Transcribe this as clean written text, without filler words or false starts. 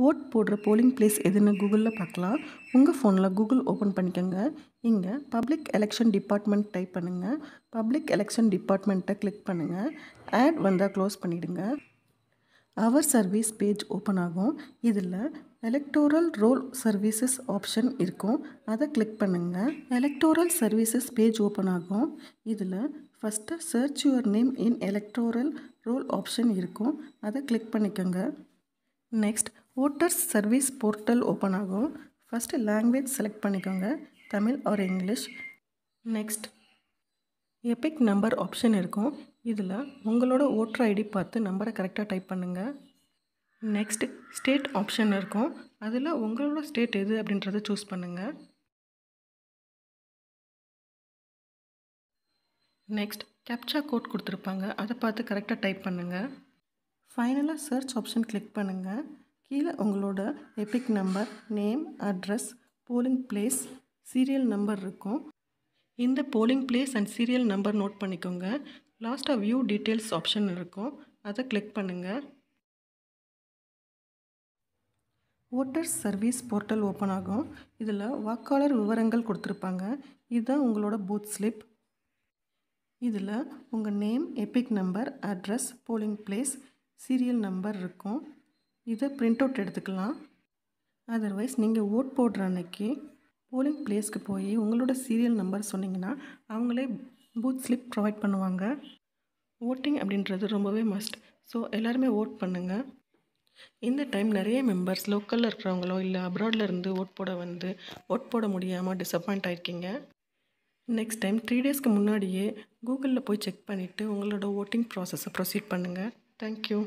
Vote போடுற polling place எதுன்னு கூகுளில் பார்க்கலாம். உங்கள் ஃபோனில் கூகுள் ஓப்பன் பண்ணிக்கோங்க. இங்கே பப்ளிக் எலெக்ஷன் டிபார்ட்மெண்ட் டைப் பண்ணுங்கள். பப்ளிக் எலெக்ஷன் டிபார்ட்மெண்ட்டை கிளிக் பண்ணுங்கள். ஆட் வந்தால் க்ளோஸ் பண்ணிவிடுங்க. அவர் சர்வீஸ் பேஜ் ஓப்பன் ஆகும். இதில் எலக்டோரல் ரோல் சர்வீசஸ் ஆப்ஷன் இருக்கும். அதை கிளிக் பண்ணுங்கள். எலக்டோரல் சர்வீசஸ் பேஜ் ஓப்பன் ஆகும். இதில் first search your name in electoral roll option இருக்கும். அதை கிளிக் பண்ணிக்கோங்க. Next voters service portal open ஆகும். ஃபஸ்ட்டு லாங்குவேஜ் செலக்ட் பண்ணிக்கோங்க, Tamil or English. Next EPIC number option இருக்கும். இதில் உங்களோட ஓட்டர் ஐடி பார்த்து நம்பரை கரெக்டாக டைப் பண்ணுங்கள். நெக்ஸ்ட் ஸ்டேட் ஆப்ஷன் இருக்கும். அதில் உங்களோட ஸ்டேட் எது அப்படின்றத சூஸ் பண்ணுங்கள். நெக்ஸ்ட் கேப்சா கோட் கொடுத்துருப்பாங்க, அதை பார்த்து கரெக்டாக டைப் பண்ணுங்கள். ஃபைனலாக சர்ச் ஆப்ஷன் கிளிக் பண்ணுங்கள். கீழே உங்களோட EPIC number, name, address, polling place, serial number இருக்கும். இந்த polling place and serial number note பண்ணிக்கோங்க. லாஸ்ட்டாக வியூ டீட்டெயில்ஸ் ஆப்ஷன் இருக்கும், அதை கிளிக் பண்ணுங்கள். ஓட்டர்ஸ் சர்வீஸ் போர்ட்டல் ஓப்பன் ஆகும். இதில் வாக்காளர் விவரங்கள் கொடுத்துருப்பாங்க. இதுதான் உங்களோட பூத் ஸ்லிப். இதில் உங்கள் name, EPIC number, address, polling place, serial number இருக்கும். இதை பிரிண்ட் அவுட் எடுத்துக்கலாம். அதர்வைஸ் நீங்கள் ஓட் போடுற அன்னைக்கு போலிங் பிளேஸ்க்கு போய் உங்களோட சீரியல் நம்பர் சொன்னீங்கன்னா அவங்களே பூத் ஸ்லிப் ப்ரொவைட் பண்ணுவாங்க. ஓட்டிங் அப்படின்றது ரொம்பவே மஸ்ட். ஸோ எல்லாருமே ஓட் பண்ணுங்கள். இந்த டைம் நிறைய மெம்பர்ஸ் லோக்கலில் இருக்கிறவங்களோ இல்லை அப்ராடில் இருந்து ஓட் போட முடியாமல் டிசப்பாயிண்ட் ஆகிருக்கீங்க. நெக்ஸ்ட் டைம் 3 டேஸ்க்கு முன்னாடியே கூகுளில் போய் செக் பண்ணிவிட்டு உங்களோட ஓட்டிங் ப்ராசஸை ப்ரொசீட் பண்ணுங்கள். தேங்க்யூ.